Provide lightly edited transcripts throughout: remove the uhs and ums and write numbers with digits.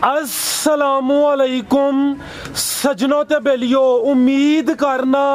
अस्सलामुअलैकुम सजनों ते बेलियो, उम्मीद करना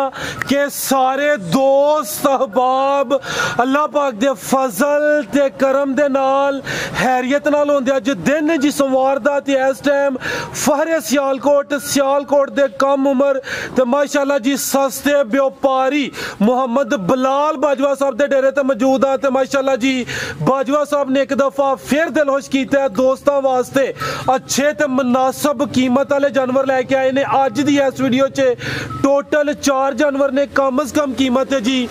कि सारे दोस्त अहबाब अल्लाह पाक दे फजल ते करम दे नाल हैरियत नाल होंदे। अज दिन जी सोमवार दा ते इस टाइम फहरे सियालकोट दे कम उम्र ते माशाअल्लाह जी सस्ते व्यापारी मोहम्मद बिलाल बाजवा साहब दे डेरे ते मौजूद आ ते माशाअल्लाह जी बाजवा साहब ने एक दफा फिर दिलखुश कीता है दोस्तों वास्ते अच्छे ते मुनासिब कीमत वाले जानवर लैके आए ने। अज दी इस वीडियो च टोटल 4 जानवर ने, कम अज कम कीमत है जी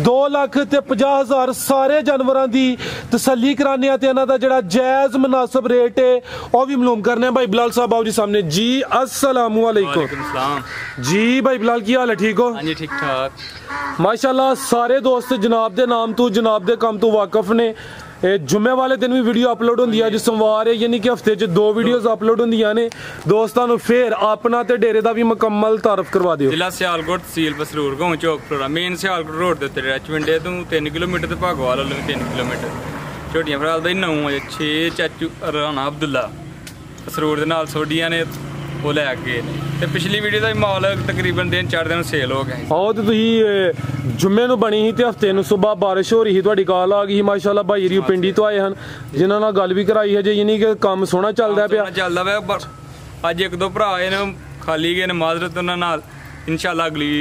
2,50,000। सारे जानवरों की तसल्ली कराने ते इन्हां दा जिहड़ा जायज़ मुनासिब रेट है वह भी मालूम करने। भाई बिलाल साहब आओ जी सामने जी। अस्सलामु अलैकुम जी। भाई बिलाल की हाल है, ठीक हो? हाँ जी ठीक ठाक माशाल्लाह। सारे दोस्त जनाब दे नाम तो जनाब दे काम तो वाकफ ने। जुम्मे वाले दिन भी वीडियो अपलोड होंदी है, अज सोमवार है यानी कि हफ्ते च 2 वीडियोज़ अपलोड होंदियां ने। दोस्तां नूं फिर अपना ते डेरे दा भी मुकम्मल तारफ करवा दिओ। जिला सियालकोट तहसील बसरूर गांव चौक मेन सियालकोट रोड के उत्ते चविंडे तो 3 किलोमीटर ते भागोवाल वालों 3 किलोमीटर। झोटियां फिलहाल दा 9 6 चाचू राना अब्दुल्ला बसरूर दे नाल सोडियां ने वो लैके ते पिछली वीडियो का माल तकरीबन 3-4 दिन सेल हो गए। आओ तो तुसीं जुम्मे नूं बनी ही ते हफ्ते नूं सुबह बारिश हो रही ही, तुहाडी कॉल आ गई माशाल्लाह। भाई री पिंडी तो आए हैं जिन्हां नाल गल भी कराई है जे यानी कि काम सोहना चलदा पिया। अज 1-2 भरा आए ने खाली गए ने माजरत उन्हां नाल। इंशाल्लाह अगली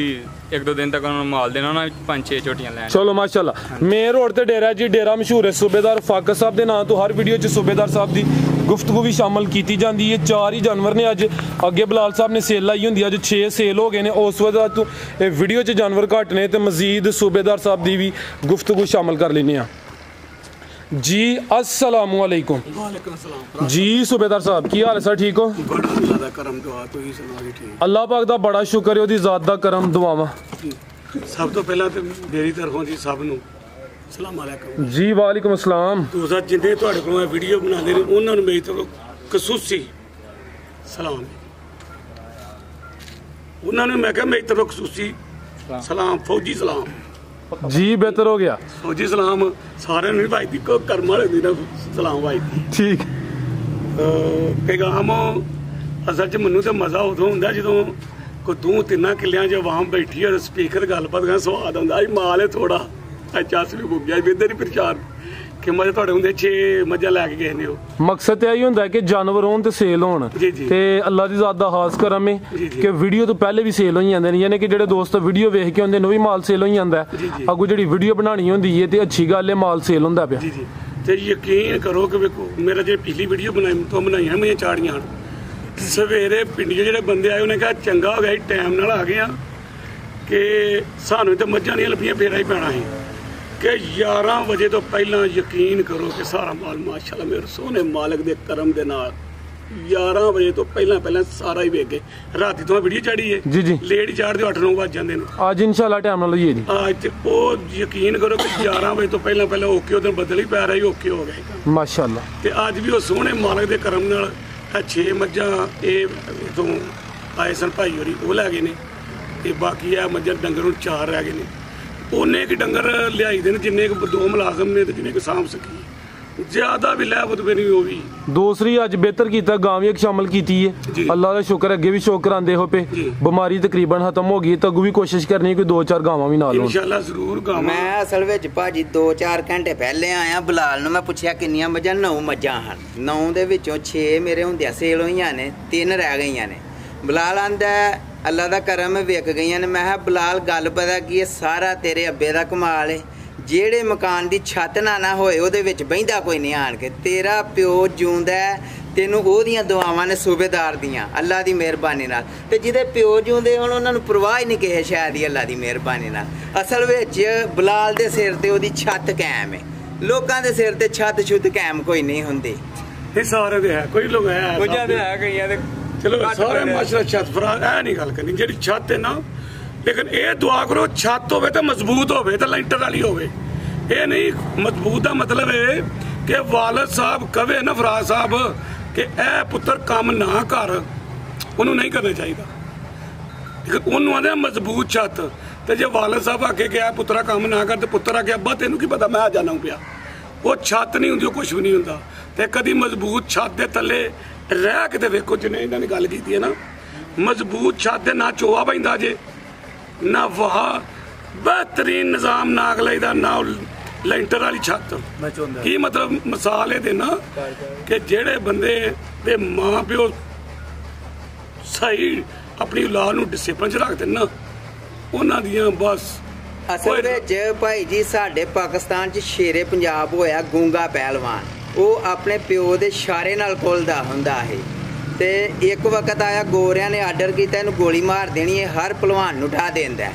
1-2 दिन तक उन्होंने माल देना ना 5-6 झोटियां लैन। चलो माशाल्लाह। मेन रोड ते डेरा जी, डेरा मशहूर है सूबेदार फाकस साहब के नाम तो हर वीडियो च सूबेदार साहब की गुफ्तगू भी शामिल की जाती है। 4 ही जानवर ने अज अगे बिलाल साहब ने सेल लाई होंगी, अज 6 सेल हो गए हैं। उस वजह तो वीडियो च जानवर घट ने तो मजीद सूबेदार साहब की भी गुफ्तगू शामिल कर लेने जी। अस्सलामु अलैकुम जी। सूबेदार साहब की हाल है सर, ठीक हो? अल्लाह पाक दा बड़ा शुक्र है, ओदी ज़ात दा करम दुआवां। सब तो पहला तो मेरी तरफों जी सब नूं सलाम अलैकुम जी। वालेकुम अस्सलाम। दूसरा जिन्हें तुहाडे कोलों वीडियो बनाते हैं उन्होंने मेरी तरफ खसूसी सलाम। उन्होंने मैं क्या मेरी तरफ खसूसी सलाम, फौजी सलाम जी। बेहतर हो गया फौजी सलाम सारे नहीं भाई दी को कर्म वाले दी सलाम भाई ठीक। पैगाम असल च मैनू तो मज़ा उदों हुंदा जदों कोई 2-3 किलियां च आवाम बैठी है स्पीकर गलबात का स्वाद आंदा। माल है थोड़ा चस भी मुक गया इधर ही प्रचार कि मजे तुहाडे हुंदे 6 मझां लैके गए ने। मकसद तो यही होंदा है कि जानवर होन ते सेल होन ते अल्लाह दी ज़ात दा खास करम है कि वीडियो तो पहले भी सेल हो जांदे ने, यानी कि जेहड़े दोस्त वीडियो वेख के आंदे ने भी माल सेल हो जांदा है। अगों जेहड़ी वीडियो बनानी होंदी है ते अच्छी गल है, माल सेल होंदा पिया। ते यकीन करो कि वेखो मेरा जो पिछली वीडियो बनाई मैं चाड़ियां सवेरे पिंडी जेहड़े बंदे आए उन्हें कहा चंगा हो गया टाइम नाल आ गया कि सानू तो मझां नहीं लभियां फेरा ही पैना है कि 11 बजे तो पहला यकीन करो कि सारा माल माशाल्लाह मेरे सोहने मालिक दे करम दे नाल 11 बजे तो पहला सारा ही वेख गए। राती तो वीडियो चाड़ी है जी जी, लेट ही चाड़ते 8-9 बज जाते हैं। आज इंशाल्लाह टाइम नाल होई जी। आज वो यकीन करो कि 11 बजे तो पहला ओके उधर बदल ही पै रहा ही ओके हो गए माशाल्लाह। ते आज भी वो सोहने मालिक दे करम नाल 6 मझां तो आए सन भाई होरी वो लै गए ने ते बाकी है मझां डंगर 4 रह गए ने। उन्ने कि डंगर लियाई दे जिन्ने 2 मुलाजम ने जिन्ने कि सामभ सकी ज्यादा भी लै बदबे नहीं। वो भी दूसरी अज बेहतर किया गां भी एक शामिल की है। अल्लाह का शुक्र अगे भी शौक करांदे हो पे बीमारी तकरीबन खत्म हो गई तो अगू भी कोशिश करनी कोई 2-4 गावां भी नाल इंशाल्लाह जरूर गावां। मैं असल विच भाजी 2-4 घंटे पहले आया बिलाल नूं मैं पुछया किन्नियां मझां 9 मझां हन। 9 दे विचों 6 मेरे हुंदियां सेल होईयां ने, 3 रह गईयां ने। बिलाल आंदा अल्लाह दा करम विक गईयां ने। मैं बिलाल गल पता की सारा तेरे अब्बे दा कमाल है, जेड़े मकान दी छत ना होए ओहदे विच बहिंदा कोई नहीं आण के। तेरा प्यो जिउंदा तेनू ओहदियां दुआवां ने सूबेदार दियां अल्लाह दी मेहरबानी नाल। ते जिहदे प्यो जिउंदे हुण उन्हां नूं परवाह ही नहीं किसे शै दी अल्लाह दी मेहरबानी नाल। असल विच बिलाल दे सिर ते ओहदी छत कायम है, लोकां दे सिर ते छत छुत कायम कोई नहीं हुंदी। ये सारे दे है, कोई लोग है कुछ दे है कईयां दे चलो सारे माशाल्लाह छत फरा है नहीं गल करनी जेहड़ी छत है ना। लेकिन ये दुआ करो छत होवे तो मजबूत होवे तो लैंटर वाली होवे। ये नहीं मजबूत का मतलब है कि वालिद साहब कवे ना फराज साहब कि ए पुत्र काम ना कर, उन्होंने नहीं करना चाहिए। लेकिन उन्होंने आदे मजबूत छत तो जो वालिद साहब आके गया पुत्रा काम ना कर तो पुत्र आके अब्बा तेनू की पता मैं आ जाना पिया वो छत नहीं होंगी, कुछ भी नहीं होंगे। तो कभी मजबूत छत के थले रह के वेखो जिन्हें इन्होंने गल की है ना, मजबूत छत ना चोआ पैंदा जे ना वाह, बेहतरीन निजाम ना अगले दा ना लेंटर वाली छत। की मतलब मिसाल ये देना कि जेड़े बंदे दे मां प्यो सही अपनी औलाद नूं डिसिपलिन च रखदे ना, उन्हां दियां बस असल विच भाई जी साडे पाकिस्तान च शेरे पंजाब होया गूंगा पहलवान, ਉਹ ਆਪਣੇ ਪਿਓ ਦੇ ਇਸ਼ਾਰੇ ਨਾਲ ਖੋਲਦਾ ਹੁੰਦਾ ਹੈ ਤੇ ਇੱਕ ਵਕਤ ਆਇਆ ਗੋਰਿਆਂ ਨੇ ਆਰਡਰ ਕੀਤਾ ਇਹਨੂੰ ਗੋਲੀ ਮਾਰ ਦੇਣੀ ਹੈ, ਹਰ ਪਹਿਲਵਾਨ ਨੂੰ ਉਠਾ ਦਿੰਦਾ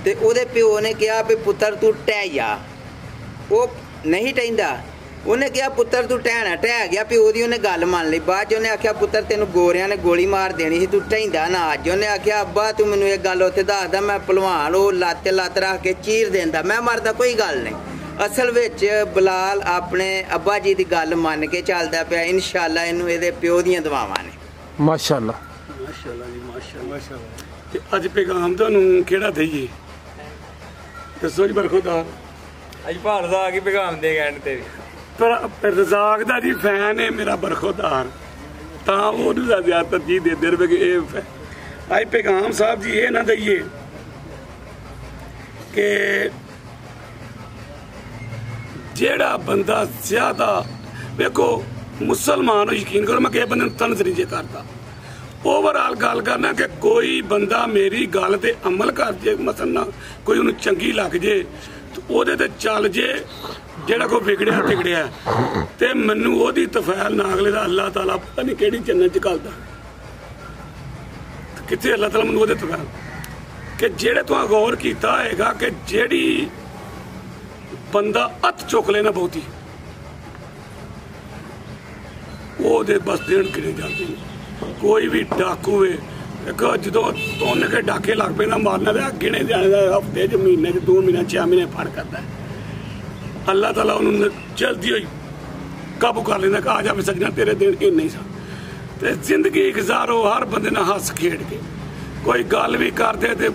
ਤੇ ਉਹਦੇ ਪਿਓ ਨੇ ਕਿਹਾ ਵੀ ਪੁੱਤਰ ਤੂੰ ਟਹਿ ਜਾ, ਉਹ ਨਹੀਂ ਟਹਿੰਦਾ, ਉਹਨੇ ਕਿਹਾ ਪੁੱਤਰ ਤੂੰ ਟਹਿਣਾ, ਟਹਿ ਗਿਆ ਪਿਓ ਦੀ, ਉਹਨੇ ਗੱਲ ਮੰਨ ਲਈ। ਬਾਅਦ 'ਚ ਉਹਨੇ ਆਖਿਆ ਪੁੱਤਰ ਤੈਨੂੰ ਗੋਰਿਆਂ ਨੇ ਗੋਲੀ ਮਾਰ ਦੇਣੀ ਸੀ, ਤੂੰ ਟਹਿੰਦਾ ਨਾ। ਅੱਜ ਉਹਨੇ ਆਖਿਆ ਅੱਬਾ ਤੂੰ ਮੈਨੂੰ ਇਹ ਗੱਲ ਉੱਥੇ ਦੱਸਦਾ, ਮੈਂ ਪਹਿਲਵਾਨ ਉਹ ਲੱਤ ਲੱਤ ਰੱਖ ਕੇ ਚੀਰ ਦਿੰਦਾ, ਮੈਂ ਮਰਦਾ ਕੋਈ ਗੱਲ ਨਹੀਂ। ਅਸਲ ਵਿੱਚ ਬਲਾਲ ਆਪਣੇ ਅੱਬਾ ਜੀ ਦੀ ਗੱਲ ਮੰਨ ਕੇ ਚੱਲਦਾ ਪਿਆ, ਇਨਸ਼ਾਅੱਲਾ ਇਹਨੂੰ ਇਹਦੇ ਪਿਓ ਦੀਆਂ ਦੁਆਵਾਂ ਨੇ। ਮਾਸ਼ਾਅੱਲਾ ਮਾਸ਼ਾਅੱਲਾ ਜੀ ਮਾਸ਼ਾਅੱਲਾ। ਤੇ ਅੱਜ ਪੈਗਾਮ ਤੁਹਾਨੂੰ ਕਿਹੜਾ ਦਈਏ ਦੱਸੋ ਜੀ ਬਰਖੁਦਾਰ? ਅੱਜ ਭਾਰਤ ਆ ਕੇ ਪੈਗਾਮ ਦੇ ਗੈਂਡ ਤੇ ਪਰ ਰਜ਼ਾਕ ਦਾ ਜੀ ਫੈਨ ਹੈ ਮੇਰਾ ਬਰਖੁਦਾਰ, ਤਾਂ ਉਹਨੂੰ ਜ਼ਿਆਦਾ ਤਰਜੀਹ ਦਿੰਦੇ ਰਹੇ ਕਿ ਇਹ ਅੱਜ ਪੈਗਾਮ ਸਾਹਿਬ ਜੀ ਇਹ ਨਾ ਦਈਏ ਕਿ ਜਿਹੜਾ ਬੰਦਾ ਜ਼ਿਆਦਾ ਵੇਖੋ ਮੁਸਲਮਾਨ ਨੂੰ ਯਕੀਨ ਕਰੋ, ਮੈਂ ਕਿਸੇ ਬੰਦੇ ਨੂੰ ਤਨਜ਼ ਨਹੀਂ ਜੇ ਕਰਦਾ, ओवरऑल गल करना कि कोई बंदा मेरी गल ते अमल कर जे, मसलन ना कोई उन्हें चंगी लग जे तो ओदे ते चल जे, जेड़ा कोई बिगड़िया तिगड़िया ते मैनू ओदी तफैल ना अगले दा अल्लाह ताला पता नहीं केड़ी जन्नत च घलदा, कित्थे अल्लाह ताला मैनू ओदे तफैल कि जेड़े तुहां गौर कीता होएगा कि जेड़ी बंदा हत्थ चुक लेना बहुती ओदे बस देण गिने जांदे ने। कोई भी डाकू है जो तोड़ने के डाके लग पे ना मारना तो गिने जाने हफ्ते च महीने 2 महीने 6 महीने फड़ करता है। अल्लाह ताला उन्होंने जल्दी हुई काबू कर लेना कि आ जा सजना तेरे दिन इन नहीं सा। तो जिंदगी गुजारो हर बंदे ने हस खेड के, कोई गल भी कर दे तो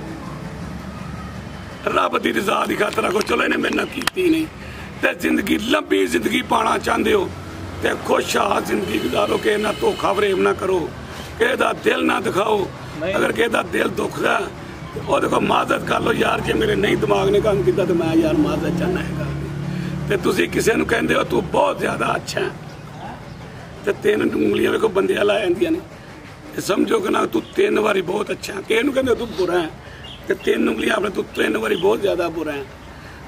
रब की रजा की खातर को चलो इन्हें मेरे नाल कीती नहीं, तो जिंदगी लंबी जिंदगी पाना चाहते हो तो खुशहाल जिंदगी गुजारो, कि ना धोखा फरेब ना करो, किसी का दिल ना दिखाओ। अगर किसी का दिल दुखदा तो वो देखो माजत कर लो यार, जे मेरे नहीं दिमाग ने काम किया तो मैं यार माजत चाहना है। तो तुम किसी को कहते हो तू बहुत ज़्यादा अच्छा है तो 3 उंगलियां वेखो बंदे ला जांदियां ने, समझो कि ना तू 3 बारी बहुत अच्छा है, किसी को कहते तू बुरा है तो 3 उंगलियां अपने तू 3 बारी बहुत ज़्यादा बुरा है।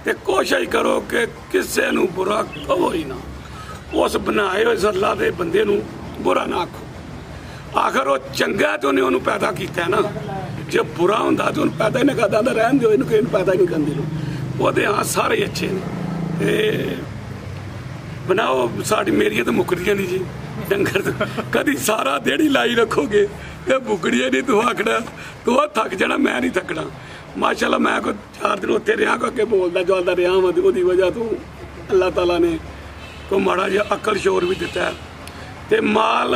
तो कोशिश करो कि किसी को बुरा कहो ही ना, उस बनाए हुए अल्लाह के बंदे नूं बुरा ना आखो। आखिर वो चंगा तो उन्हें उन्होंने पैदा किया ना, जो बुरा होंदा तो उन्हें पैदा ही नहीं करता, रहन दो इन्हूं किसी पैदा ही नहीं करते वो तो हाँ सारे अच्छे ने। बनाओ साड़ी मेरियां तो मुकरियां नहीं जी, डंगर तो कभी सारा देड़ी लाई रखोगे कि मुकड़ियां नहीं, तू आखना तू थक जाना, मैं नहीं थकना। माशाअल्लाह मैं कोई 4 दिन उत्थे रहा को अगे बोलता चलता रहा वा, उसकी वजह तो अल्लाह ताला ने को माड़ा जिहा अकल शोर भी दिता है। तो माल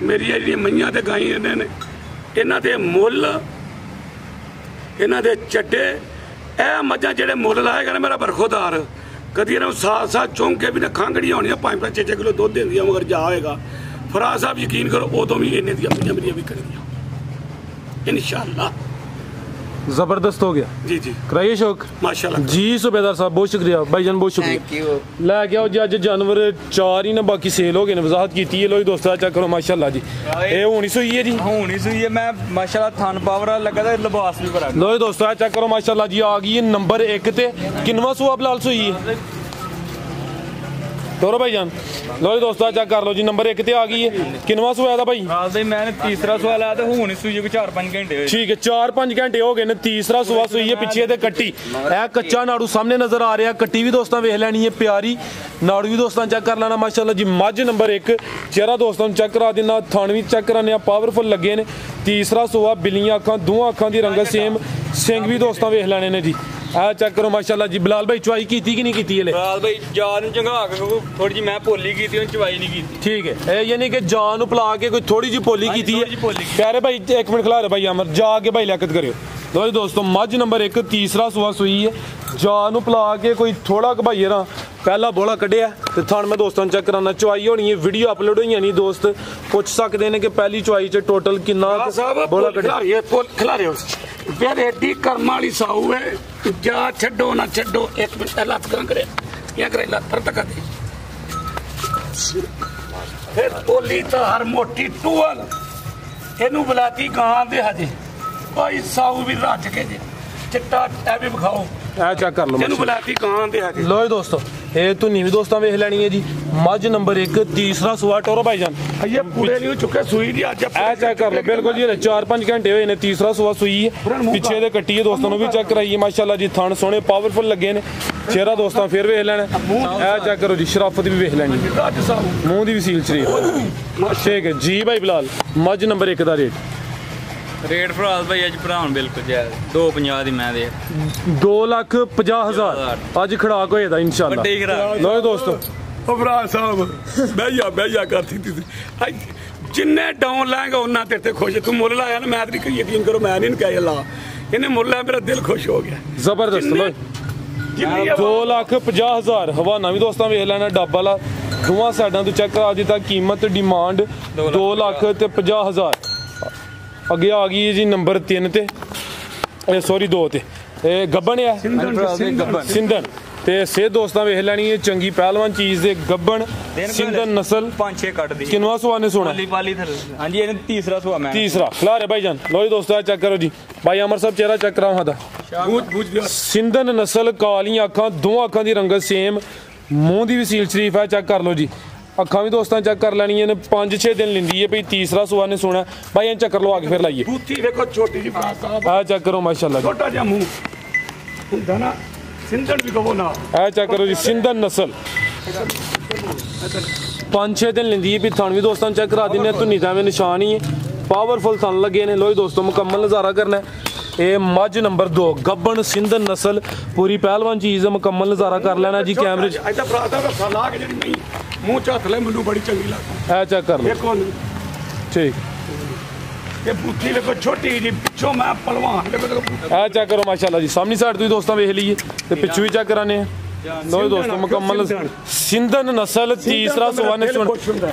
मेरिया जी मईयां ते गाईं ने इन्हां दे मुੱਲ इन्हां दे चड्डे ए मझां जेहड़े मुੱਲ लाएगा ना मेरा बरखुदार, कदी इन्हां साथ चौंक के भी ना खांगड़ियां होणियां 5-5 6-6 किलो दुध देंदियां, मगर जा होएगा फराज साहब यकीन करो उदों भी इन्ने दियां मईयां मेरियां विकणगियां इंशाअल्लाह। जबरदस्त हो गया जी जी, कराइए शौक माशाल्लाह जी। सूबेदार साहब बहुत शुक्रिया, भाईजान बहुत शुक्रिया। लैके आओ जी, अज जानवर 4 ही ना बाकी सेल हो गए ने, वजाहत की लो दोस्तों चेक करो माशाल्लाह जी, ये हुणी सूई है जी, हुणी सूई है। मैं माशाल्लाह थान पावर लगा था, लिबास भी करा लो दोस्तों चेक करो माशाल्लाह जी, आ गई है नंबर 1 ते किनवा सूआ बलाल सूई है तोरो भाईजान। लो जी दोस्तों चेक कर लो जी, नंबर 1 ते आ गई है, किनवा सूआ था भाई? मैंने तीसरा सूआ लाया तो हुणी सूई है 4-5 घंटे, ठीक है 4-5 घंटे हो गए ने, तीसरा सूआ सूई है। पिछे ते कट्टी ए कच्चा नाड़ू सामने नजर आ रहा, कट्टी भी दोस्तों वेख लैनी है, प्यारी नाड़ू भी दोस्तों चेक कर लेना माशाल्लाह जी। मझ नंबर 1 चेहरा दोस्तों चेक करा देना, थान भी चेक कराने पावरफुल लगे ने। तीसरा सूआ बिल्लियां अखां, दोवां अखां दी रंगत सेम, सिंग भी दोस्तों वेख लेने ने जी। आ चेक करो माशाल्लाह जी। बिलाल भाई चवाई की कि नहीं की? बिलाल भाई जान चंगा के थोड़ी जी मैं पोली की थी, चवाई नहीं की, ठीक है यानी कि जान पिला के कोई थोड़ी जी पोली की है। प्यारे भाई 1 मिनट खिला रहे भाई अमर जाके भाई लियाकत करियो। लो दोस्तों मझ नंबर 1 तीसरा सूआ सूई है, जान पिला के कोई थोड़ा भाई ना पहला बोला कढ़िया ते थान मैं दोस्तों चेक कराना चुआई होनी है वीडियो अपलोड होई नहीं दोस्त पुछ सकते हैं कि पहली चुआई च टोटल कितना बोला कढ़िया खिलारे फिर एडी कर्म वाली साऊ है जा छड्डो ना छड्डो एक मिनट लत करे या करे लत पर तक दे फिर बोली तो हर मोटी टूअल ਇਹਨੂੰ ਬੁਲਾਤੀ ਗਾਂ ਦੇ ਹਜੇ ਕੋਈ ਸਾਊ ਵੀ ਰੱਜ ਕੇ ਜੇ ਚਿੱਟਾ ਐ ਵੀ ਵਿਖਾਓ ਐ ਚੈੱਕ ਕਰ ਲਓ ਇਹਨੂੰ ਬੁਲਾਤੀ ਗਾਂ ਦੇ ਹਜੇ ਲੋ ਦੋਸਤੋ ਇਹ ਧੁਨੀ ਵੀ ਦੋਸਤਾਂ ਵੇਖ ਲੈਣੀ ਹੈ ਜੀ ਮੱਝ ਨੰਬਰ 1 ਤੀਸਰਾ ਸੂਆ ਟੋਰੋ ਭਾਈਜਾਨ ਇਹ ਪੂਰੇ ਨਹੀਂ ਚੁੱਕੇ ਸੂਈ ਦੀ ਅੱਜ ਐ ਚੈੱਕ ਕਰ ਲਓ ਬਿਲਕੁਲ ਜੀ 4-5 ਘੰਟੇ ਹੋਏ ਨੇ ਤੀਸਰਾ ਸੂਆ ਸੂਈ ਹੈ ਪਿੱਛੇ ਦੇ ਕੱਟੀ ਹੈ ਦੋਸਤਾਂ ਨੂੰ ਵੀ ਚੈੱਕ ਕਰਾਈਏ ਮਾਸ਼ਾਅੱਲਾ ਜੀ ਥਣ ਸੋਹਣੇ ਪਾਵਰਫੁਲ ਲੱਗੇ ਨੇ ਚਿਹਰਾ ਦੋਸਤਾਂ ਫੇਰ ਵੇਖ ਲੈਣਾ ਐ ਚੈੱਕ ਕਰੋ ਜੀ ਸ਼ਰਾਫਤ ਵੀ ਵੇਖ ਲੈਣੀ ਮੂੰਹ ਦੀ ਵੀ ਸੀਲ ਸ਼ਰੀਫ ਠੀਕ ਹੈ ਜੀ ਭਾਈ ਬਿਲਾਲ ਮੱਝ ਨੰਬਰ 1 ਦਾ ਰੇਟ ਫਰਾਜ਼ ਭਾਈ ਅੱਜ ਭਰਾਉਣ ਬਿਲਕੁਲ ਜਾਇਜ਼ 250 ਦੀ ਮੈਂ ਦੇ 2,50,000 ਅੱਜ ਖੜਾਕ ਹੋਏ ਦਾ ਇਨਸ਼ਾਅੱਲਾ ਵੱਡੇ ਖੜਾਕ ਲੋ ਦੋਸਤੋ ਭਰਾ ਸਾਹਿਬ ਬਹਿ ਜਾ ਕਰਤੀ ਤੁਸੀਂ ਜਿੰਨੇ ਡਾਊਨ ਲਾਏਗਾ ਉਹਨਾਂ ਤੇਰੇ ਤੇ ਖੁਸ਼ ਤੂੰ ਮੁੱਲ ਲਾਇਆ ਨਾ ਮੈਂ ਤੇ ਨਹੀਂ ਯਕੀਨ ਕਰੋ ਮੈਂ ਨਹੀਂ ਕਹਿਆ ਲਾ ਇਹਨੇ ਮੁੱਲ ਲਾਇਆ ਮੇਰਾ ਦਿਲ ਖੁਸ਼ ਹੋ ਗਿਆ ਜ਼ਬਰਦਸਤ ਲੋ 2,50,000 ਹਵਾਨਾ ਵੀ ਦੋਸਤਾਂ ਵੇਖ ਲੈਣਾ ਡੱਬ ਵਾਲਾ ਦੋਵਾਂ ਸਾਈਡਾਂ ਤੋਂ ਚੈੱਕ ਕਰਾ ਦਿੱਤਾ ਕੀਮਤ ਡਿਮਾਂਡ 2,50,000 ਅੱਗੇ ਆ ਗਈ ਜੀ ਨੰਬਰ 3 ਤੇ ਸੌਰੀ 2 ਤੇ ਇਹ ਗੱਬਣ ਆ ਸਿੰਧਨ ਤੇ ਸੇ ਦੋਸਤਾਂ ਵੇਖ ਲੈਣੀ ਹੈ ਚੰਗੀ ਪਹਿਲਵਾਨ ਚੀਜ਼ ਦੇ ਗੱਬਣ ਸਿੰਧਨ ਨਸਲ 5-6 ਕੱਢਦੀ ਕਿੰਨਵਾ ਸੁਆ ਨੇ ਸੋਣਾ ਪਾਲੀ ਹਾਂਜੀ ਇਹਨੇ ਤੀਸਰਾ ਸੁਆ ਮੈਂ ਤੀਸਰਾ ਖਿਲਾਰੇ ਭਾਈਜਾਨ ਲੋ ਜੀ ਦੋਸਤੋ ਚੈੱਕ ਕਰੋ ਜੀ ਭਾਈ ਅਮਰ ਸਾਹਿਬ ਚਿਹਰਾ ਚੈੱਕ ਕਰਾਓ ਦਾ ਸਿੰਧਨ ਨਸਲ ਕਾਲੀਆਂ ਅੱਖਾਂ ਦੋਵਾਂ ਅੱਖਾਂ ਦੀ ਰੰਗਤ ਸੇਮ ਮੂੰਹ ਦੀ ਵੀ ਸੀਲ ਸ਼ਰੀਫ ਹੈ ਚੈੱਕ ਕਰ ਲਓ ਜੀ ਅੱਖਾਂ ਵੀ ਦੋਸਤਾਂ ਚੈੱਕ ਕਰ ਲੈਣੀਆਂ ਨੇ 5-6 ਦਿਨ ਲੈਂਦੀ ਹੈ ਭਈ ਤੀਸਰਾ ਸੁਆ ਨੇ ਸੋਣਾ ਭਾਈ ਇਹ ਚੱਕਰ ਲਵਾ ਕੇ ਫਿਰ ਲਾਈਏ ਬੂਥੀ ਵੇਖੋ ਛੋਟੀ ਜੀ ਭਰਾ ਸਾਹਿਬ ਆ ਚੈੱਕ ਕਰੋ ਮਾਸ਼ਾਅੱਲਾ ਛੋਟਾ ਜਿਹਾ ਮੂੰਹ ਹੁੰਦਾ ਨਾ ਸਿੰਧਨ ਵੀ ਕਹੋ ਨਾ ਆ ਚੈੱਕ ਕਰੋ ਜੀ ਸਿੰਧਨ ਨਸਲ 5-6 ਦਿਨ ਲੈਂਦੀ ਹੈ ਵੀ ਥਣ ਵੀ ਦੋਸਤਾਂ ਚੈੱਕ ਕਰਾ ਦਿੰਨੇ ਧੁੰਨੀ ਦਾ ਵੀ ਨਿਸ਼ਾਨ ਹੀ ਹੈ ਪਾਵਰਫੁਲ ਥਣ ਲੱਗੇ ਨੇ ਲੋਈ ਦੋਸਤੋ ਮੁਕੰਮਲ ਨਜ਼ਾਰਾ ਕਰਨਾ ਇਹ ਮੱਝ ਨੰਬਰ 2 ਗੱਬਣ ਸਿੰਧਨ ਨਸਲ ਪੂਰੀ ਪਹਿਲਵਾਨ ਚੀਜ਼ ਦਾ ਮੁਕੰਮਲ ਨਜ਼ਾਰਾ ਕਰ ਲੈਣਾ ਜੀ ਕੈਮਰੇ 'ਚ ਐਦਾਂ ਭਰਾ ਸਾਹਿਬ ਰੱਖਾ ਲਾ ਕੇ ਜਿਹੜੀ ਨਹੀਂ ਮੂੰਹ ਚ ਹੱਥ ਲੈ ਮੈਨੂੰ ਬੜੀ ਚੰਗੀ ਲੱਗਦੀ ਐ ਚੈੱਕ ਕਰ ਲਓ ਦੇਖੋ ਠੀਕ ਇਹ ਬੁੱਥੀ ਵੇਖੋ ਛੋਟੀ ਜੀ ਪਿੱਛੋਂ ਮੈਂ ਪਹਿਲਵਾਨ ਐ ਚੈੱਕ ਕਰੋ ਮਾਸ਼ਾਅੱਲਾ ਜੀ ਸਾਹਮਣੀ ਸਾਈਡ ਤੋਂ ਦੋਸਤਾਂ ਵੇਖ ਲਈਏ ਤੇ ਪਿੱਛੋਂ ਵੀ ਚੈੱਕ ਕਰਾਨੇ ਆ ਲੋ ਦੋਸਤੋ ਮੁਕੰਮਲ ਸਿੰਧਨ ਨਸਲ ਤੀਸਰਾ ਸੁਆ ਨੇ ਸੁਣ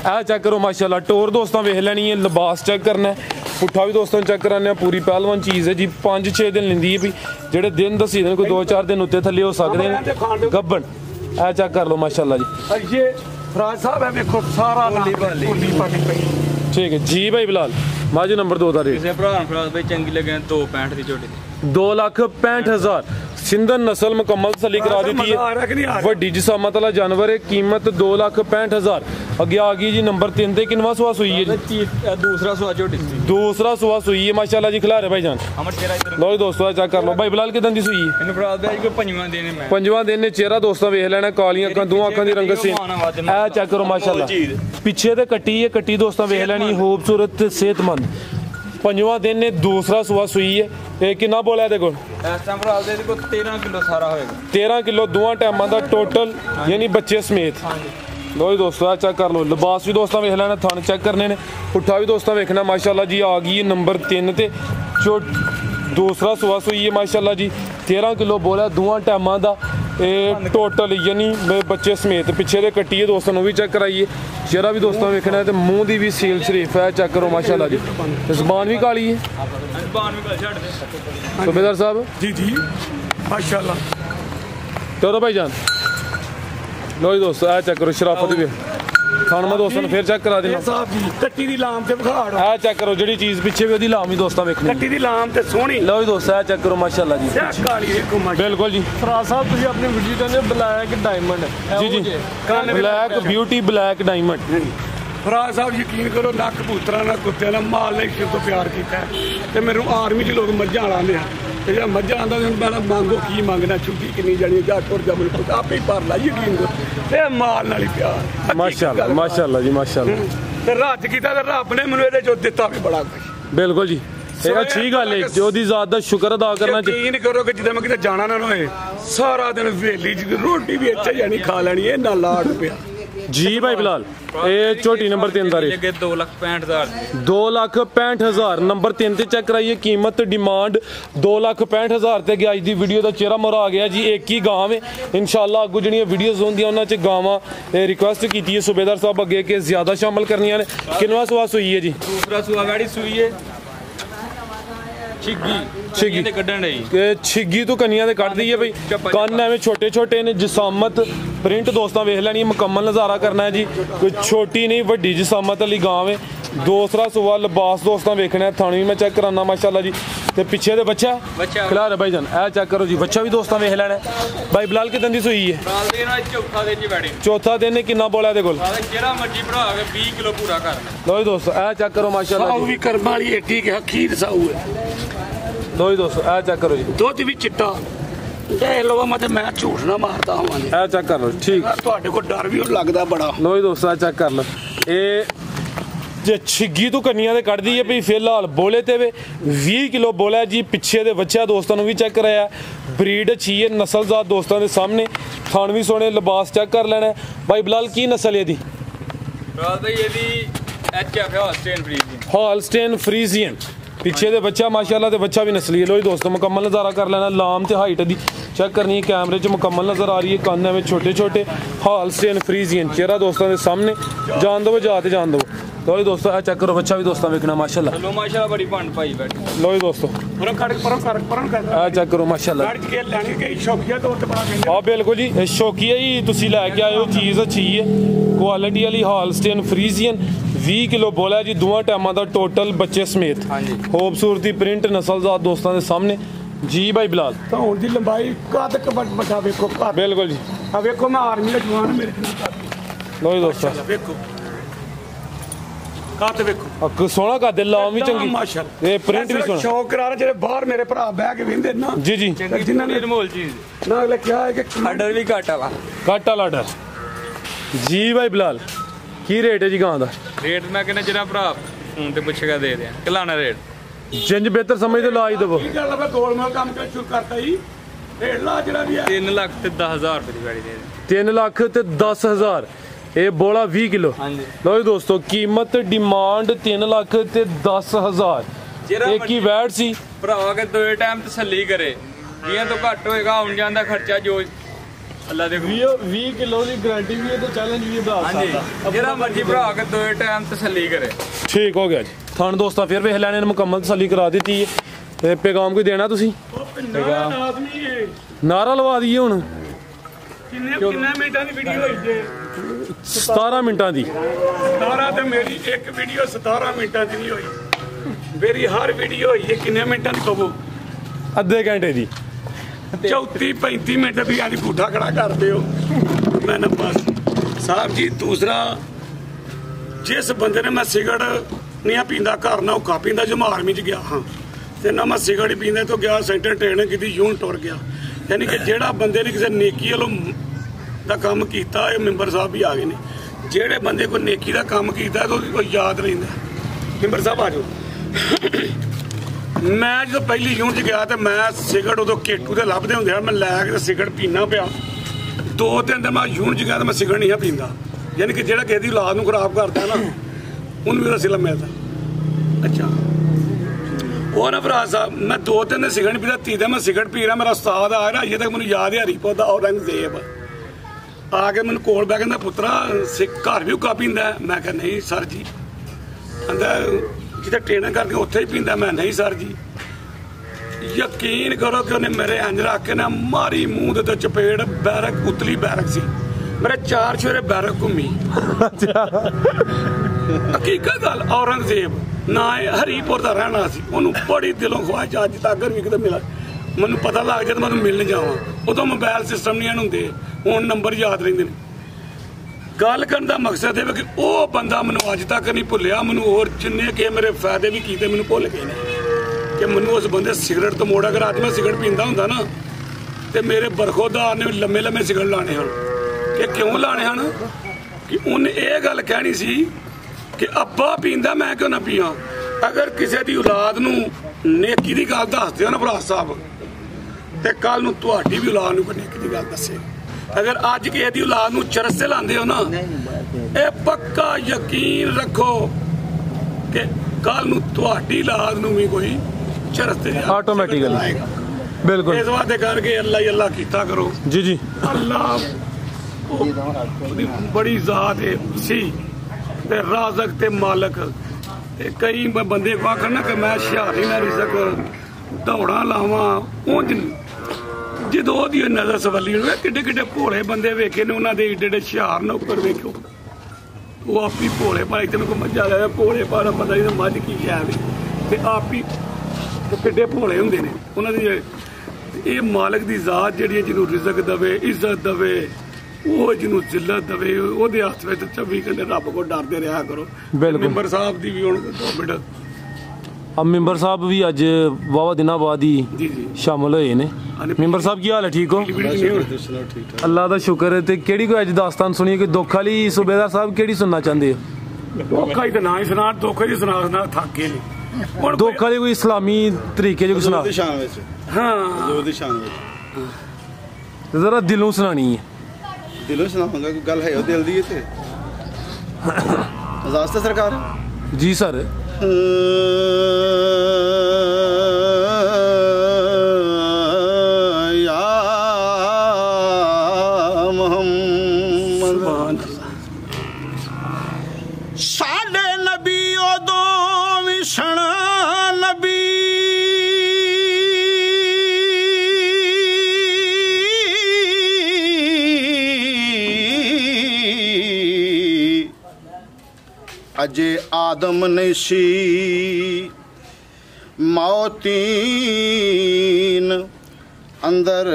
ਐ ਚੈੱਕ ਕਰੋ ਮਾਸ਼ਾਅੱਲਾ ਟੋਰ ਦੋਸਤਾਂ ਵੇਖ ਲੈਣੀ ਹੈ ਲਿਬਾਸ ਚੈੱਕ ਕਰਨਾ ਪੁੱਠਾ ਵੀ ਦੋਸਤਾਂ ਚੈੱਕ ਕਰਾਨੇ ਆ ਪੂਰੀ ਪਹਿਲਵਾਨ ਚੀਜ਼ ਹੈ ਜੀ 5-6 ਦਿਨ ਲੈਂਦੀ ਹੈ ਵੀ ਜਿਹੜੇ ਦਿਨ ਦੱਸੀ ਦੇਣ ਕੋਈ 2-4 ਦਿਨ ਉੱਤੇ ਥੱਲੇ ਹੋ ਸਕਦੇ ਨੇ ਗੱਬਣ ਐ ਚੈੱਕ ਕਰ ਲਓ ਮਾਸ਼ਾਅੱਲਾ ਜੀ ਇਹ ਫਰਾਜ ਸਾਹਿਬ ਹੈ ਵੇਖੋ ਸਾਰਾ ਢੋਲੀ ਪਾਟੀ ਪਈ ਠੀਕ ਹੈ ਜੀ ਭਾਈ ਬਿਲਾਲ ਮੱਝ ਨੰਬਰ 2 ਦਾ ਰੇਟ ਕਿਸੇ ਭਰਾ ਨੂੰ ਫਰਾਜ਼ ਭਾਈ ਚੰਗੀ ਲੱਗੇ 265 ਦੀ ਝੋਟੀ ਦੀ 2,65,000 ਸਿੰਧਨ ਨਸਲ ਮੁਕੰਮਲ ਤਸੱਲੀ ਕਰਾ ਦਿੱਤੀ ਹੈ ਵੱਡੀ ਜਿਸਾਮਤ ਵਾਲਾ ਜਾਨਵਰ ਹੈ ਕੀਮਤ 2,65,000 ਅੱਗੇ ਆ ਗਈ ਜੀ ਨੰਬਰ 3 ਤੇ ਕਿੰਨਵਾ ਸੁਆ ਸੂਈ ਹੈ ਜੀ ਦੂਸਰਾ ਸੁਆ ਝੋਟੀ ਦੂਸਰਾ ਸੁਆ ਸੂਈ ਹੈ ਮਾਸ਼ਾਅੱਲਾ ਜੀ ਖਿਲਾਰੇ ਭਾਈ ਜਾਨ ਲੋ ਜੀ ਦੋਸਤੋ ਚੈੱਕ ਕਰ ਲਓ ਭਾਈ ਬਿਲਾਲ ਕਿਦਾਂ ਦੀ ਸੂਈ ਹੈ ਇਹਨੂੰ ਫਰਾਜ਼ ਭਾਈ ਕੋਈ ਪੰਜਵਾਂ ਦਿਨ ਮੈਂ ਪੰਜਵਾਂ ਦਿਨ ਨੇ ਚਿਹਰਾ ਦੋਸਤਾਂ ਵੇਖ ਲੈਣਾ ਕਾਲੀਆਂ ਅੱਖਾਂ ਦੋਹਾਂ ਅੱਖਾਂ ਦੀ ਰੰਗਤ ਸੇਮ ਐ ਚੈੱਕ ਕਰੋ ਮਾਸ਼ਾਅੱਲਾ ਪਿੱਛੇ ਤੇ ਕੱਟੀ ਹੈ ਕੱਟੀ ਦੋਸਤਾਂ ਵੇਖ ਲੈਣੀ ਖੂਬਸੂਰਤ ਤੇ ਸਿਹਤਮੰਦ ਪੰਜਵਾਂ ਦਿਨ ਨੇ ਦੂਸਰਾ ਸੁਆ ਸੂਈ ਹੈ ਇਹ ਕਿੰਨਾ ਬੋਲਿਆ ਇਹਦੇ ਕੋਲ ਇਸ ਟਾਈਮ ਫਰਾਜ਼ ਦੇ ਕੋਲ 13 ਕਿਲੋ ਸਾਰਾ ਹੋਏਗਾ 13 ਕਿਲੋ ਦੋਵਾਂ ਟਾਈਮਾਂ ਦਾ ਟੋਟਲ ਯਾਨੀ ਬੱਚੇ ਸਮੇਤ ਲੋ ਜੀ ਦੋਸਤੋ ਆ ਚੈੱਕ ਕਰ ਲਓ ਲਿਬਾਸ ਵੀ ਦੋਸਤਾਂ ਵੇਖ ਲੈਣਾ ਥਣ ਚੈੱਕ ਕਰਨੇ ਨੇ ਪੁੱਠਾ ਵੀ ਦੋਸਤਾਂ ਵੇਖਣਾ ਮਾਸ਼ਾਅੱਲਾ ਜੀ ਆ ਗਈ ਨੰਬਰ 3 ਤੇ ਜੋ ਦੂਸਰਾ ਸੁਆ ਸੂਈ ਹੈ ਮਾਸ਼ਾਅੱਲਾ ਜੀ 13 ਕਿਲੋ ਬੋਲਿਆ ਦੋਵਾਂ ਟਾਈਮਾਂ ਦਾ ਇਹ ਟੋਟਲ ਯਾਨੀ ਬੱਚੇ ਸਮੇਤ ਪਿੱਛੇ ਦੇ ਕੱਟੀ ਹੈ ਦੋਸਤਾਂ ਨੂੰ ਵੀ ਚੈੱਕ ਕਰਾਈਏ ਚਿਹਰਾ ਵੀ ਦੋਸਤਾਂ ਵੇਖਣਾ ਤੇ ਮੂੰਹ ਦੀ ਵੀ ਸੀਲ ਸ਼ਰੀਫ ਹੈ ਚੈੱਕ ਕਰੋ ਮਾਸ਼ਾਅੱਲਾ ਜੀ ਜ਼ਬਾਨ ਵੀ ਕਾਲੀ ਹੈ ਜ਼ਬਾਨ ਵੀ ਕਾਲੀ ਛੱਡ ਦੇ ਸੁਬੇਦਾਰ ਸਾਹਿਬ ਜੀ ਮਾਸ਼ਾਅੱਲਾ ਚਲੋ ਭਾਈ ਜਾਨ ਲੋ ਜੀ ਦੋਸਤੋ ਆ ਚੈੱਕ ਕਰੋ ਸ਼ਰਾਫਤ ਵੀ ਖਾਣ ਮੈਂ ਦੋਸਤਾਂ ਨੂੰ ਫੇਰ ਚੈੱਕ ਕਰਾ ਦੇਣਾ ਸਾਹਿਬ ਜੀ ਕੱਟੀ ਦੀ ਲਾਮ ਤੇ ਵਿਖਾੜ ਆ ਚੈੱਕ ਕਰੋ ਜਿਹੜੀ ਚੀਜ਼ ਪਿੱਛੇ ਵੀ ਉਹਦੀ ਲਾਮ ਵੀ ਦੋਸਤਾਂ ਵੇਖਣੀ ਕੱਟੀ ਦੀ ਲਾਮ ਤੇ ਸੋਹਣੀ ਲਓ ਜੀ ਦੋਸਤੋ ਆ ਚੈੱਕ ਕਰੋ ਮਾਸ਼ਾਅੱਲਾ ਜੀ ਕਾਲੀ ਵੇਖੋ ਮਾਸ਼ਾਅੱਲਾ ਬਿਲਕੁਲ ਜੀ ਫਰਾਜ਼ ਸਾਹਿਬ ਤੁਸੀਂ ਆਪਣੀ ਵੀਡੀਓ ਚਾਹੁੰਦੇ ਬਲੈਕ ਡਾਇਮੰਡ ਜੀ black beauty black diamond Faraz ਸਾਹਿਬ ਯਕੀਨ ਕਰੋ ਨਾ ਕਬੂਤਰਾਂ ਨਾਲ ਕੁੱਤਿਆਂ ਨਾਲ ਮਾਲ ਨੇ ਸ਼ੁਰੂ ਤੋਂ ਪਿਆਰ ਕੀਤਾ ਤੇ ਮੈਨੂੰ ਆਰਮੀ 'ਚ ਲੋਕ ਮੱਝਾਂ ਲਾਉਂਦੇ ਆ ਤੇ ਜਿਹੜਾ ਮੱਝਾਂ ਆਉਂਦਾ ਮੈਂ ਮੰਗੋ ਕੀ ਮੰਗਣਾ ਛੁੱਟੀ ਕਿੰਨੀ ਜਾਣੀ ਜਾ ਟੁਰ ਜਾ ਮੈਨੂੰ ਪਤਾ ਆਪੇ ਭਰ ਲਾ ਯਕੀਨ ਕਰੋ ਤੇ ਮਾਲ ਨਾਲ ਹੀ ਪਿਆਰ ਮਾਸ਼ਾਅੱਲਾ ਮਾਸ਼ਾਅੱਲਾ ਜੀ ਮਾਸ਼ਾਅੱਲਾ ਤੇ ਰੱਜ ਕੀਤਾ ਤੇ ਰੱਬ ਨੇ ਮੈਨੂੰ ਇਹਦੇ ਚੋਂ ਦਿੱਤਾ ਵੀ ਬੜਾ ਕੁਝ ਬਿਲਕੁਲ ਜੀ ਇਹ ਅੱਛੀ ਗੱਲ ਹੈ ਜੋ ਦੀ ਜ਼ਾਤ ਦਾ ਸ਼ੁਕਰ ਅਦਾ ਕਰਨਾ ਚਾਹੀਦਾ ਯਕੀਨ ਕਰੋ ਕਿ ਜਿੱਦਾਂ ਮੈਂ ਕਿਤੇ ਜਾਣਾ ਨਾ ਹੋਏ ਸਾਰਾ ਦਿਨ ਵੇਲੀ 'ਚ ਰੋਟੀ ਵੀ ਇੱਥੇ ਜਾਣੀ ਖਾ ਲੈਣੀ ਇਹ ਨਾ ਲਾੜ ਪਿਆ जी भाई बिलाल ये झोटी नंबर 3 का रेट 2,65,000 2,65,000 नंबर 3 ते चेक कराइए कीमत डिमांड 2,65,000 ते गया दी वीडियो का चेहरा मोहरा आ गया जी एक ही गांव है इंशाल्लाह अगू जड़ियां वीडियोज होंदियां उन्हां च गावां रिक्वेस्ट की है सूबेदार साहब अगे के ज्यादा शामिल करनियां ने किनवा सुआ सुई है जी दूसरा सुआ गाड़ी सुई है छिग्गी ते कड्ढण रही छिग्गी तो कनिया कट दी है भाई कन एवं छोटे छोटे ने जिसामत प्रिंट दोस्तों वेख लैनी मुकम्मल नज़ारा करना है जी कोई छोटी नहीं वड्डी जिसामत वाली गांव है दूसरा सुबह लिबास दोस्तों वेखना है थानी मैं चेक कराना माशाल्लाह जी ते पिछे दे बच्चा खिला रहे भाई जान ए चेक करो जी बच्चा भी दोस्तों वेख लैना भाई बिलाल कितने दी सुई है चौथा दिन किन्ना बोला दे कोल 20 किलो पूरा कर लो दोस्तों ए चेक करो माशाल्लाह भी कर्म वाली है ठीक है खीर साऊ है लो दोस्तों ए चेक करो जी दुध भी चिट्टा देख लो मैं झूठ ना मारता हूँ ए चेक कर लो ठीक ਤੁਹਾਡੇ ਕੋਲ ਡਰ ਵੀ ਲੱਗਦਾ ਬੜਾ लो दोस्तों ए चेक कर लो ये जे छिग्गी तो कनिया दे कट दी है भाई फिलहाल बोले ते वे 20 किलो बोला जी पिछे दे बच्चा दोस्तों भी चेक कराया ब्रीड अच्छी है नस्लजात दोस्तों के सामने थान भी सोने लिबास चेक कर लेना भाई बिलाल की नस्ल है हॉलस्टेन फ्रीजियन पिछे दे बच्चा माशाल्लाह ते बच्चा भी नस्ली है लो दोस्तों मुकम्मल नज़ारा कर लेना लाम ते हाइट दी चेक करनी है कैमरे च मुकम्मल नज़र आ रही है कान में छोटे छोटे हॉलस्टेन फ्रीजियन चेहरा दोस्तों के सामने जान दो जाते जान दो लो दोस्तों ए चेक करो बच्चा भी दोस्तों वेखना माशाल्लाह लो माशाल्लाह बड़ी भंड पाई बैठी लो दोस्तों ए चेक करो माशाल्लाह हाँ बिल्कुल जी शौकीया ही तुसी लैके आए हो चीज़ अच्छी है क्वालिटी वाली हॉलस्टेन फ्रीजियन 20 किलो बोला जी दोवां टाइमां दा टोटल बच्चे समेत खूबसूरती प्रिंट नस्लजात दोस्तों के सामने जी भाई बिलाल धौन की लंबाई कद बड़ा वेखो बिल्कुल जी आ वेखो मैं आर्मी का जवान मेरे लो दोस्तों वेखो कद वेखो सोहना कद लाम भी चंगी माशाल्लाह ये प्रिंट भी सोहना शौक करा रहे जेडे बाहर मेरे भरा बह के वेंदे ना जी जी जिन्हां ने अनमोल चीज ना लिखा है कि आर्डर भी घट वाला डर जी भाई बिलाल की रेट है जी गां दा रेट मैं कहना जरा भरा फोन ते पुछेगा दे दें किलाना रेट जिंज बेहतर समझ दे ला ही देवो की गल है गोलमाल काम कर शुरू करता ही रेट ला जरा भी है 3,10,000 रुपए की गाड़ी दे दें 3,10,000 ये बोला 20 किलो लो दोस्तों कीमत डिमांड 3,10,000 एक ही वैट सी भरा के दो टाइम तसल्ली करे 20 तो घट होएगा आउन जान दा खर्चा जो अल्लाह दे 20 किलो की गारंटी भी है तो चैलेंज भी है हां जी जेरा मर्जी भरा के दो टाइम तसल्ली करे ठीक हो गया जी थान दोस्तों फिर वेख लैने मुकम्मल तसल्ली करा दी है ते पैगाम कोई देना तुसी नारा लवा दिए हुन किन्ने मिनटां दी वीडियो होई जे 17 मिनटां दी 17 ते मेरी एक वीडियो 17 मिनटां दी नहीं होई मेरी हर वीडियो होई है किन्ने मिनटां दी कहो अद्धे घंटे दी 34-35 मिनट भी आदि पुठा खड़ा करते हो मैंने बस साहब जी दूसरा जिस बंदे ने मैं सिगरेट नहीं पींदा घर ना औखा पींदा जो मैं आर्मी च गया हाँ तो ना मैं सिगरेट ही पींदे तो गया सेंटर ट्रेनिंग की यूनिट टुर गया यानी कि जेड़ा बंदे ने किसी नेकी वालों का काम किया मैंबर साहब भी आ गए ने जेड़े बंदे को नेकी का काम किया तो कोई याद रहिंदा मैंबर साहब आ जाओ मैं जो पहली यूनिट गया तो मैं सिगरेट उदो केटू के लभदे होंदे मैं लैके सिगरेट पीना पिया 2-3 दिन मैं यूनिट गया तो मैं सिगरेट नहीं पींदा यानी कि जेड़ा किसी दी औलाद नूं खराब करदा ना उन्होंने भी सिला मिलता अच्छा वो ना भरा साहब मैं 2-3 दिन सिगरेट नहीं पीता तीसरे मैं सिगरेट पी रहा मेरा उस्ताद आ रहा अजे तक मैंने याद है हरी पौधा औरंगजेब आके मैंने कोल बह कहता पुत्रा घर भी उका पींदा मैं कहा नहीं सर जी अंदर जिते ट्रेनिंग करके उत्थे ही पींदा मैं नहीं सर जी यकीन करो कि उन्हें मेरे इंज रख के ना मारी मूंह दे चपेड़ बैरक उतली बैरक सी मेरे 4 चेहरे बैरक घूमी हकीकत गल औरंगजेब ना हरीपुर का रहना सी उन्होंने बड़ी दिलों ख्वाहिश अज तक भी कितने मिला मैं पता लग जाए मैं मिलने जावा उदो मोबाइल सिस्टम नहीं होंगे हूँ नंबर याद रहिंदे ने गल करने का मकसद है कि वह बंदा मैं अज तक नहीं भुलिया मैं होर जिन्ने के मेरे फायदे भी किए मैं भुल गए नहीं कि मैं उस बंदे सिगरेट तो मोड़ा अगर अज मैं सिगरेट पींदा होंदा ना तो मेरे बरखोदार ने लम्मे लम्मे सिगरेट लाने हैं कि क्यों लाने हैं कि उन्हें यह गल कहनी सी कि अब्बा पींदा मैं क्यों ना पिया अगर किसी की औलाद नूं नेकी की गल दस दिओ ना भरा साहब तो कल नूं तुहाडी भी औलाद नूं नेकी की गल दसे अगर अज किसी की औलाद नूं चरसे लांदे हो ना ਇਹ ਪੱਕਾ ਯਕੀਨ ਰੱਖੋ ਕਿ ਕੱਲ ਨੂੰ ਤੁਹਾਡੀ ਲਾਦ ਨੂੰ ਵੀ ਕੋਈ ਚਰਤੇ ਆਟੋਮੈਟਿਕਲੀ ਬਿਲकुल ਇਸ ਵਾਸਤੇ ਕਰਕੇ ਅੱਲਾ ਹੀ ਅੱਲਾ ਕੀਤਾ ਕਰੋ जी जी ਅੱਲਾ ਉਹਦੀ ਬੜੀ ਜ਼ਾਤ ਹੈ ਸੀ ਤੇ ਰਾਜ਼ਕ ਤੇ ਮਾਲਕ ਤੇ ਕਈ ਬੰਦੇ ਕੋ ਆਖਣ ਕਿ ਮੈਂ ਹੁਸ਼ਿਆਰੀ ਨਾਲ ਰਿਜ਼ਕ ਦੌੜਾਂ ਲਾਵਾਂ ਉਂਝ ਜਦੋਂ ਉਹਦੀ ਨਜ਼ਰ ਸਵੱਲੀ ਹੋਵੇ ਕਿੱਡੇ ਕਿੱਡੇ ਭੋਲੇ ਬੰਦੇ ਵੇਖੇ ਨੇ ਉਹਨਾਂ ਦੇ ਏਡੇ ਏਡੇ ਹੁਸ਼ਿਆਰ ਨੌਕਰ ਵੇਖੋ ਉਹ ਆਪ ਹੀ ਭੋਲੇ ਭਾਈ ਤੈਨੂੰ ਕੋ ਮੱਝਾ ਲਿਆ ਭੋਲੇ ਭਾਰਾ ਪਤਾ ਨਹੀਂ ਮੱਝ ਕੀ ਹੈ ਤੇ ਆਪ ਹੀ ਕਿੱਡੇ ਭੋਲੇ ਹੁੰਦੇ ਨੇ ਉਹਨਾਂ ਦੀ ਇਹ ਮਾਲਕ ਦੀ ਜ਼ਾਤ ਜਿਹੜੀ ਜਿਹਨੂੰ ਰਿਜ਼ਕ ਦਵੇ ਇੱਜ਼ਤ ਦਵੇ ਉਹ ਜਿਹਨੂੰ ਜ਼ਿਲਤ ਦਵੇ ਉਹਦੇ ਹੱਥ ਵਿੱਚ 24 ਘੰਟੇ ਰੱਬ ਕੋਲ ਡਰਦੇ ਰਿਹਾ ਕਰੋ ਮੈਂਬਰ ਸਾਹਿਬ ਦੀ ਵੀ ਹੁਣ 2 ਮਿੰਟ ਮੈਂਬਰ ਸਾਹਿਬ ਵੀ ਅੱਜ ਵਾਵਾ ਦਿਨਾਂ ਬਾਅਦ ਹੀ ਜੀ ਜੀ ਸ਼ਾਮਲ ਹੋਏ ਨੇ ਮੈਂਬਰ ਸਾਹਿਬ ਕੀ ਹਾਲ ਹੈ ਠੀਕ ਹੋ ਅੱਲਾ ਦਾ ਸ਼ੁਕਰ ਹੈ ਤੇ ਕਿਹੜੀ ਕੋਈ ਅੱਜ ਦਾਸਤਾਨ ਸੁਣੀ ਕਿ ਦੁੱਖ ਵਾਲੀ ਸੂਬੇਦਾਰ ਸਾਹਿਬ ਕਿਹੜੀ ਸੁਣਨਾ ਚਾਹੁੰਦੇ ਹੋ ਦੁੱਖ ਹੀ ਤਾਂ ਨਾ ਹੀ ਸੁਣਾ ਦੁੱਖ ਹੀ ਸੁਣਾ ਥੱਕ ਗਏ ਨੇ ਹੁਣ ਦੁੱਖ ਵਾਲੀ ਕੋਈ ਇਸਲਾਮੀ ਤਰੀਕੇ ਚ ਸੁਣਾ ਹਾਂ ਜ਼ੋਰ ਦੀ ਸ਼ਾਨ ਵਿੱਚ ਜ਼ਰਾ ਦਿਲੋਂ ਸੁਣਾਣੀ ਹੈ ਦਿਲੋਂ ਸੁਣਾਵਾਂਗਾ ਕੋਈ ਗੱਲ ਹੈ ਉਹ ਦਿਲ ਦੀ ਤੇ ਇਜਾਜ਼ਤ ਸਰਕਾਰ ਜੀ ਸਰ या मोहम्मद साडे नबी उदों भी सना नबी अजे आदम नहीं सी मौतीन अंदर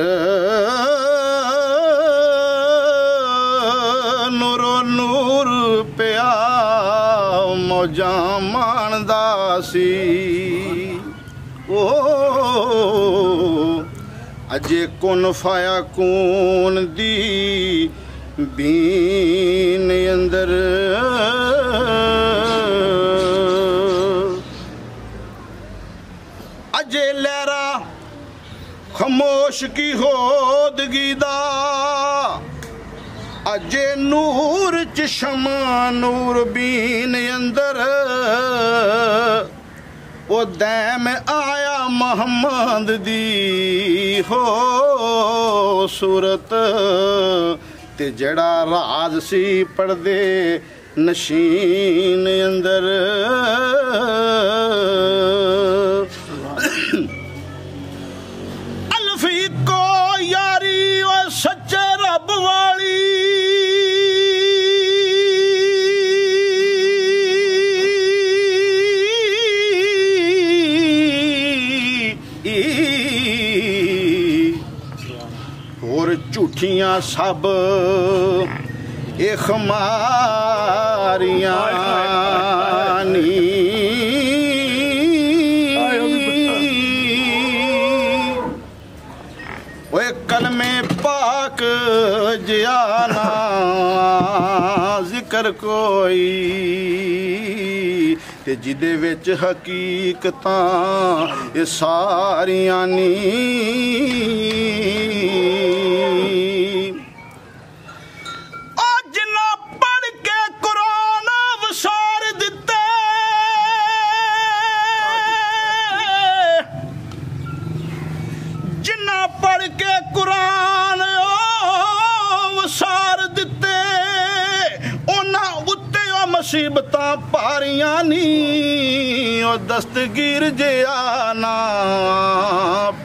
नूरो नूर पिया मौजा मानदा सी ओ अजे कुन फाया कून दी बीन अंदर अजे लहरा खामोश की होदगी दा अजे नूर च शमा नूर बीन अंदर ओ दैम आया मोहम्मद दी हो सूरत ते जड़ा राज सी पढ़दे नशीन अंदर अल्फी को यारी और सच्चे रब वाली और झूठियां सब ए खमारियां नी ओए कलमे पाक जियाना जिक्र कोई ते जिदे विच हकीकतां ए सारियां नी मुसीबतां पारियां नी ओ दस्तगीर जिया ना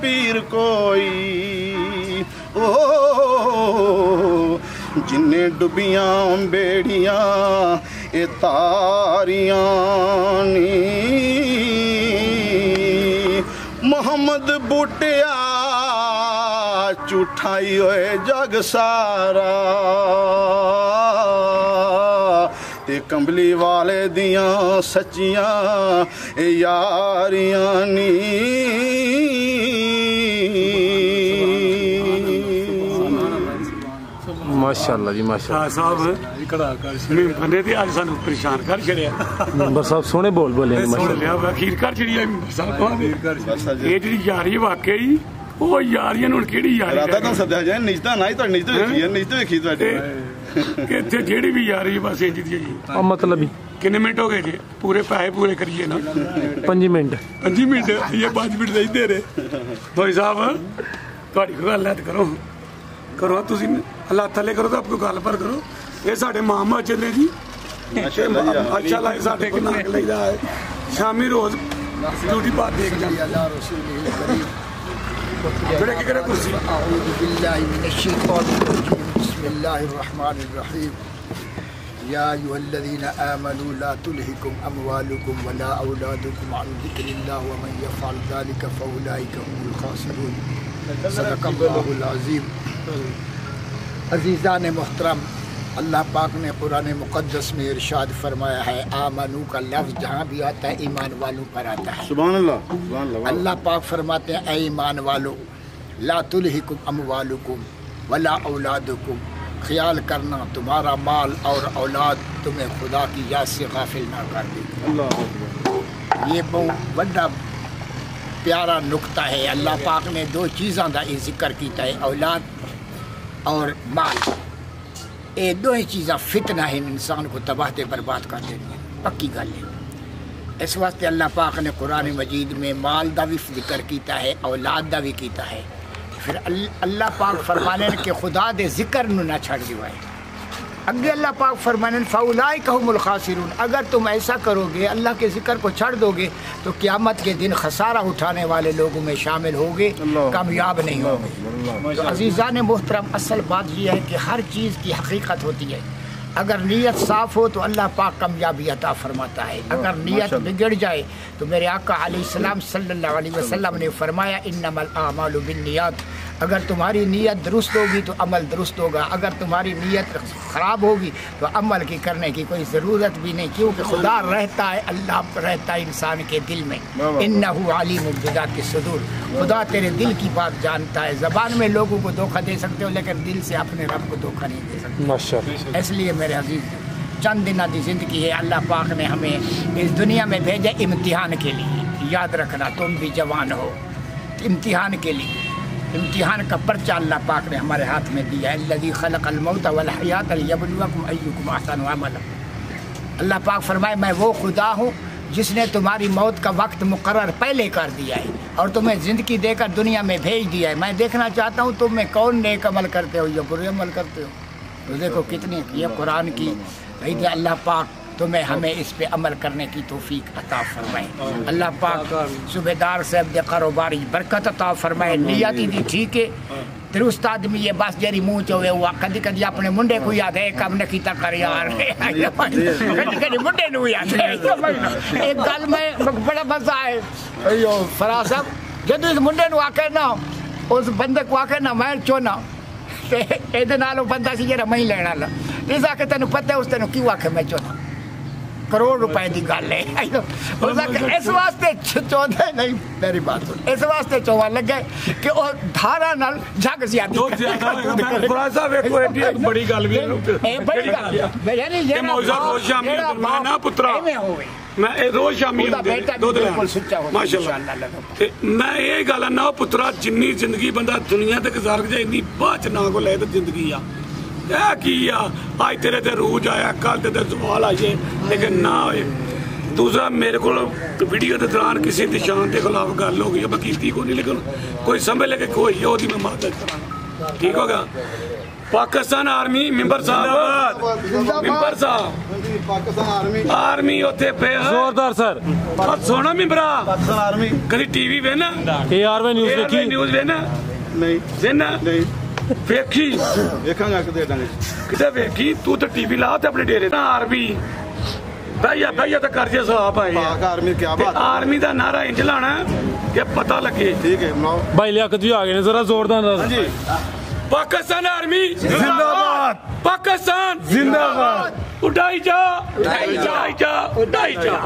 पीर कोई ओ जिन्ने डुबियां बेड़ियां ए तारियां नी मोहम्मद बूटिया झूठाई होए जग सारा ते कंबली वाले दियां सच्चियां यारियां नी माशाअल्लाह जी माशाअल्लाह साहब बंदे ते आज सानू परेशान कर छड़िया मेंबर साहब सोहने बोल बोले माशाअल्लाह अखीर कर छड़ी मेंबर साहब ये जी यारी वाकई ਉਹ ਯਾਰੀਆਂ ਨੂੰ ਕਿਹੜੀ ਯਾਰੀ ਰਾਤਾ ਤਾਂ ਸੱਦਿਆ ਜਾਏ ਨਿਜਤਾ ਨਾ ਹੀ ਤਾਂ ਨਿਜਤ ਵੇਖੀ ਹੈ ਨਿਜਤ ਵੇਖੀ ਤੁਹਾਡੇ कि इत्थे जेह्ड़ी भी आ रही बस इंज दी जी। मतलब ही किन्ने मिनट हो गए जी? पूरे पैसे पूरे करिए ना। 5 मिनट 5 मिनट ये 5 मिनट नहीं दे रहे भाई साहब। थोड़ी कोई गल है तो करो करो तुम अल्लाह थले करो तो आपको गल पर करो। ये साढ़े मामा चले जी अच्छा लाए साढ़े के नाक लगता है शामी रोज ड्यूटी बात देख या अय्युहल्लज़ीना आमनू ला तुल्हिकुम अमवालुकुम वला औलादुकुम अन ज़िक्रिल्लाह व मन यफ़अल ज़ालिका फ़उलाइका हुमुल ख़ासिरून। सदक़ल्लाहुल अज़ीम। अज़ीज़ान मोहतरम, अल्लाह पाक ने कुरान मुक़द्दस में इरशाद फरमाया है, आमनू का लफ्ज़ जहाँ भी आता है ईमान वालों पर आता है। सुभान अल्लाह। अल्लाह पाक फरमाते हैं, ऐ ईमान वालों, ला तुल्हिकुम अमवालुकुम वला औलादुकुम, ख्याल करना तुम्हारा माल और औलाद तुम्हें खुदा की याद से गाफिल ना कर दे। ये बहुत बड़ा प्यारा नुक्ता है। अल्लाह पाक ने 2 चीज़ों का जिक्र किया है, औलाद और माल। ये 2 चीज़ां फितना है, इंसान को तबाह ते बर्बाद कर देनी, पक्की गल है। इस वास्ते अल्लाह पाक ने कुरान मजीद में माल का भी जिक्र किया है, औलाद का भी किया है। फिर अल्लाह पाक फरमाने कि खुदा दे जिक्र न छड़ दिवाए। अगे अल्लाह पाक फरमाने फ़उलाइका हुमुल ख़ासिरून, अगर तुम ऐसा करोगे, अल्लाह के जिक्र को छड़ दोगे तो क़यामत के दिन खसारा उठाने वाले लोगों में शामिल होगे, कामयाब नहीं होगे। तो अज़ीज़ान मोहतरम, असल बात यह है कि हर चीज़ की हकीकत होती है। अगर नीयत साफ़ हो तो अल्लाह पाक कामयाबी अता फरमाता है। अगर नीयत बिगड़ जाए तो मेरे आका अलैहिस्सलाम सल्लल्लाहु अलैहि वसल्लम ने फरमाया, इन्नमल आमालु बिन्नियात, अगर तुम्हारी नीयत दुरुस्त होगी तो अमल दुरुस्त होगा, अगर तुम्हारी नीयत ख़राब होगी तो अमल की करने की कोई ज़रूरत भी नहीं, क्योंकि खुदा रहता है, अल्लाह रहता है इंसान के दिल में। इन्नहु अलीमुम बिज़ाति सुदूर, खुदा तेरे दिल की बात जानता है। ज़बान में लोगों को धोखा दे सकते हो, लेकिन दिल से अपने रब को धोखा नहीं दे सकते। माशाअल्लाह। इसलिए मेरे अजीज, चंद दिनों की ज़िंदगी है, अल्लाह पाक ने हमें इस दुनिया में भेजा इम्तिहान के लिए। याद रखना, तुम भी जवान हो, इम्तिहान के लिए। इम्तिहान का पर्चा अल्लाह पाक ने हमारे हाथ में दिया है। अल्लज़ी खलक़ल मौत वल हयात लियब्लुवकुम अय्युकुम अहसनु अमला। अल्लाह पाक फरमाए, मैं वो खुदा हूँ जिसने तुम्हारी मौत का वक्त मुकर्रर पहले कर दिया है और तुम्हें ज़िंदगी देकर दुनिया में भेज दिया है। मैं देखना चाहता हूँ तुम में कौन नेक अमल करते हो या बुरे अमल करते हो। तो देखो कितनी ये कुरान की अल्लाह पाक तुम्हें हमें इस पे अमल करने की तौफीक अता फरमाए। अल्लाह पाक सूबेदार साहब दे कारोबारी बरकत अता फरमाए। नियत दी ठीक है, दुरुस्त आदमी ये बस जेरी मुँह चोवे हुआ कदी कदी अपने मुंडे को याद है, काम ने किया कर यार, कदी कदी मुंडे नू याद है। एक गल में बड़ा मजा है, अयो फराज साहब, जब इस मुंडे नू आके ना, उस बंदे को आके ना मैं चोना ए नालों बंदा सी जरा मैं लेना ला, इस आके तेन पता है उस तेन क्यों आके मैं चोना, करोड़ रुपए की गल है। इस वास्ते चौदह नहीं, मेरी बात सुन, इस वास्ते चौवा लगे कि वो धारा नाल जग ज्यादा बड़ी गल भी मैं रोज शामी मैं ये गल ना पुत्रा, जिन्नी जिंदगी बंदा दुनिया ते गुजार जाए, इन्नी बाद ना को ले तो जिंदगी आ की आज तेरे ते रूज आया, कल ते सवाल आए, लेकिन ना होए। दूसरा मेरे को वीडियो के दौरान किसी निशान के खिलाफ गल हो गई, मैं की को नहीं, लेकिन कोई समझ लगे कोई ओदी मैं मदद करा, ठीक होगा। पाकिस्तान आर्मी मेंबर साहब, मेंबर साहब आर्मी उथे पे जोरदार सर, सोना मेंबरा पाकिस्तान आर्मी कभी TV vena, ARV news vena नहीं वेना नहीं वेखी देखा किते वेखी, तू तो टीवी ला अपने डेरे ना। आर्मी भैया तो कर साहब आर्मी क्या बात, आर्मी का नारा इंज लाना कि पता लगे, ठीक है। भाई लियाकत भी आ गए जरा जोरदार जी। पाकिस्तान आर्मी जिंदाबाद, पाकिस्तान जिंदाबाद, उठाई जा उठाई जा उठाई जा।